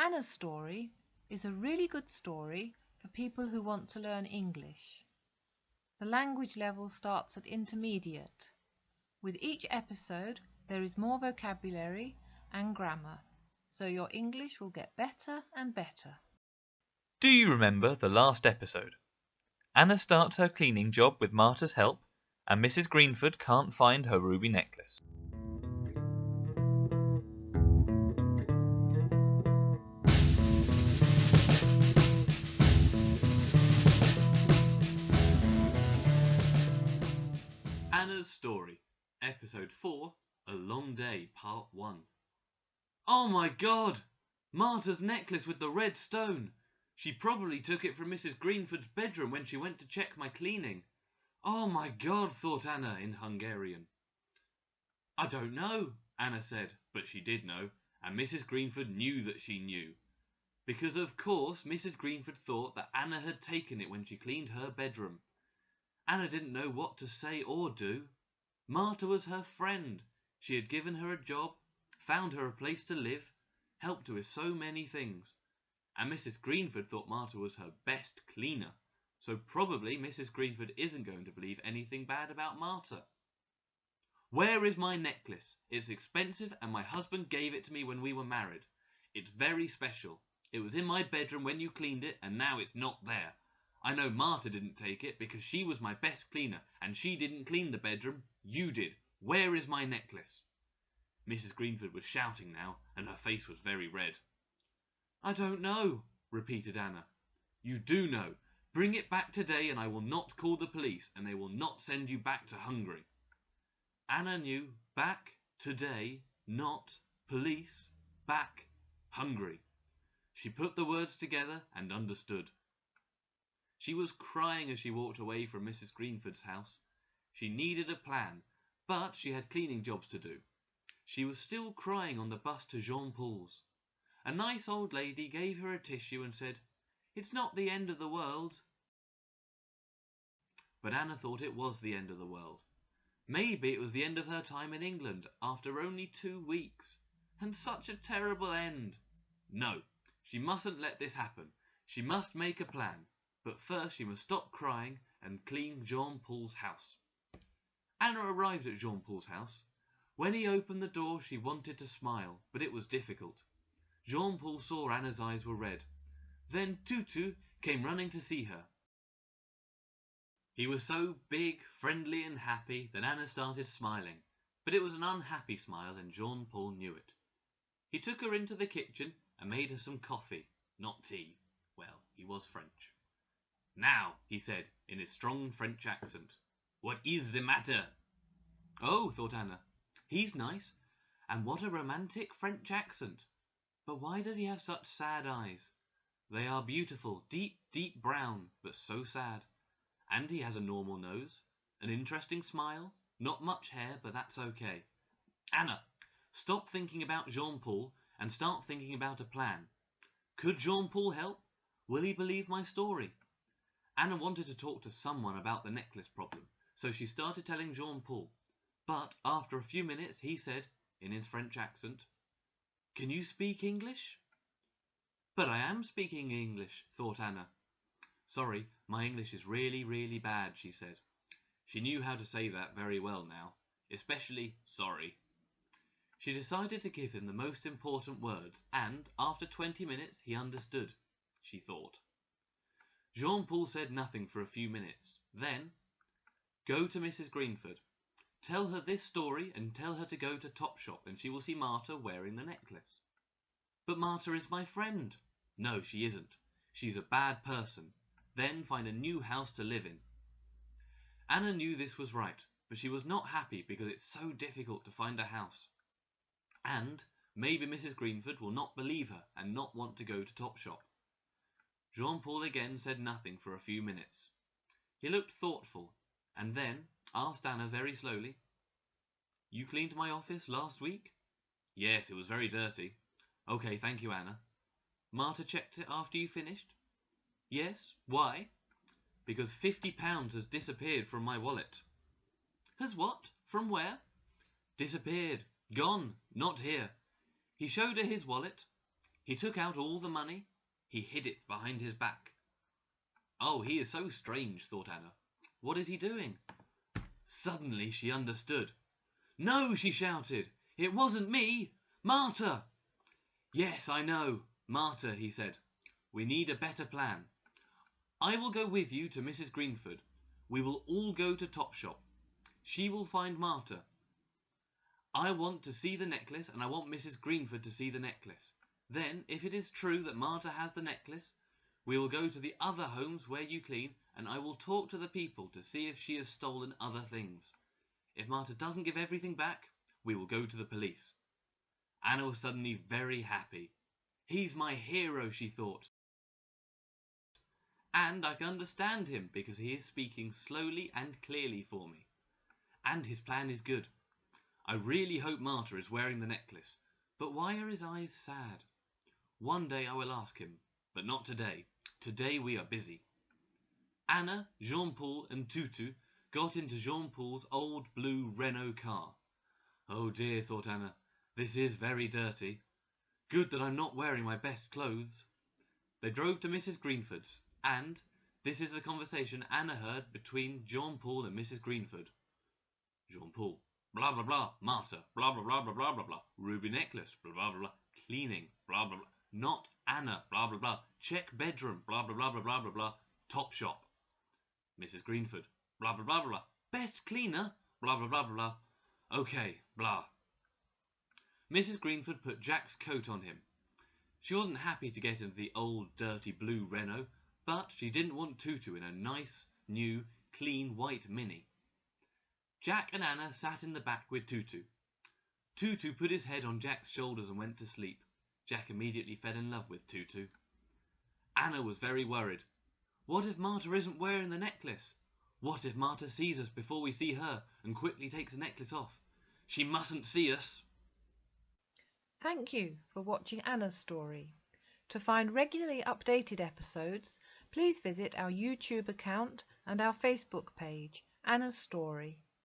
Anna's story is a really good story for people who want to learn English. The language level starts at intermediate. With each episode, there is more vocabulary and grammar, so your English will get better and better. Do you remember the last episode? Anna starts her cleaning job with Marta's help, and Mrs. Greenford can't find her ruby necklace. Anna's Story, Episode 4, A Long Day, Part 1. Oh my God! Marta's necklace with the red stone! She probably took it from Mrs. Greenford's bedroom when she went to check my cleaning. Oh my God, thought Anna in Hungarian. I don't know, Anna said, but she did know, and Mrs. Greenford knew that she knew. Because of course Mrs. Greenford thought that Anna had taken it when she cleaned her bedroom. Anna didn't know what to say or do. Marta was her friend. She had given her a job, found her a place to live, helped her with so many things. And Mrs. Greenford thought Marta was her best cleaner, so probably Mrs. Greenford isn't going to believe anything bad about Marta. Where is my necklace? It's expensive and my husband gave it to me when we were married. It's very special. It was in my bedroom when you cleaned it and now it's not there. I know Marta didn't take it because she was my best cleaner and she didn't clean the bedroom. You did. Where is my necklace? Mrs. Greenford was shouting now and her face was very red. I don't know, repeated Anna. You do know. Bring it back today and I will not call the police and they will not send you back to Hungary. Anna knew back, today, not, police, back, Hungary. She put the words together and understood. She was crying as she walked away from Mrs. Greenford's house. She needed a plan, but she had cleaning jobs to do. She was still crying on the bus to Jean-Paul's. A nice old lady gave her a tissue and said, "It's not the end of the world." But Anna thought it was the end of the world. Maybe it was the end of her time in England after only 2 weeks. And such a terrible end. No, she mustn't let this happen. She must make a plan. But first she must stop crying and clean Jean-Paul's house. Anna arrived at Jean-Paul's house. When he opened the door she wanted to smile, but it was difficult. Jean-Paul saw Anna's eyes were red. Then Tutu came running to see her. He was so big, friendly and happy that Anna started smiling, but it was an unhappy smile and Jean-Paul knew it. He took her into the kitchen and made her some coffee, not tea. Well, he was French. Now, he said in his strong French accent, what is the matter? Oh, thought Anna, he's nice, and what a romantic French accent. But why does he have such sad eyes? They are beautiful, deep, deep brown, but so sad. And he has a normal nose, an interesting smile, not much hair, but that's okay. Anna, stop thinking about Jean-Paul and start thinking about a plan. Could Jean-Paul help? Will he believe my story? Anna wanted to talk to someone about the necklace problem, so she started telling Jean-Paul. But after a few minutes he said, in his French accent, "Can you speak English?" But I am speaking English, thought Anna. Sorry, my English is really, really bad, she said. She knew how to say that very well now, especially sorry. She decided to give him the most important words, and after 20 minutes he understood, she thought. Jean-Paul said nothing for a few minutes. Then, go to Mrs. Greenford. Tell her this story and tell her to go to Topshop and she will see Marta wearing the necklace. But Marta is my friend. No, she isn't. She's a bad person. Then find a new house to live in. Anna knew this was right, but she was not happy because it's so difficult to find a house. And maybe Mrs. Greenford will not believe her and not want to go to Topshop. Jean-Paul again said nothing for a few minutes. He looked thoughtful and then asked Anna very slowly, "You cleaned my office last week?" "Yes, it was very dirty." "Okay, thank you, Anna." "Marta checked it after you finished?" "Yes. Why?" "Because £50 has disappeared from my wallet." "Has what? From where?" "Disappeared. Gone. Not here." He showed her his wallet. He took out all the money. He hid it behind his back. Oh, he is so strange, thought Anna. What is he doing? Suddenly she understood. No, she shouted. It wasn't me. Martha! Yes, I know. Martha, he said. We need a better plan. I will go with you to Mrs. Greenford. We will all go to Topshop. She will find Martha. I want to see the necklace, and I want Mrs. Greenford to see the necklace. Then, if it is true that Martha has the necklace, we will go to the other homes where you clean, and I will talk to the people to see if she has stolen other things. If Martha doesn't give everything back, we will go to the police. Anna was suddenly very happy. He's my hero, she thought. And I can understand him because he is speaking slowly and clearly for me. And his plan is good. I really hope Martha is wearing the necklace. But why are his eyes sad? One day I will ask him, but not today. Today we are busy. Anna, Jean-Paul and Tutu got into Jean-Paul's old blue Renault car. Oh dear, thought Anna, this is very dirty. Good that I'm not wearing my best clothes. They drove to Mrs. Greenford's, and this is the conversation Anna heard between Jean-Paul and Mrs. Greenford. Jean-Paul, blah blah blah, Martha, blah blah blah blah blah blah blah, ruby necklace, blah blah blah, cleaning, blah blah blah, not Anna, blah blah blah, check bedroom, blah blah blah blah blah blah blah, top shop. Mrs. Greenford, blah blah blah blah blah, best cleaner, blah blah blah blah blah. Okay, blah. Mrs. Greenford put Jack's coat on him. She wasn't happy to get into the old dirty blue Renault, but she didn't want Tutu in a nice, new, clean white Mini. Jack and Anna sat in the back with Tutu. Tutu put his head on Jack's shoulders and went to sleep. Jack immediately fell in love with Tutu. Anna was very worried. What if Martha isn't wearing the necklace? What if Martha sees us before we see her and quickly takes the necklace off? She mustn't see us. Thank you for watching Anna's story. To find regularly updated episodes, please visit our YouTube account and our Facebook page, Anna's Story.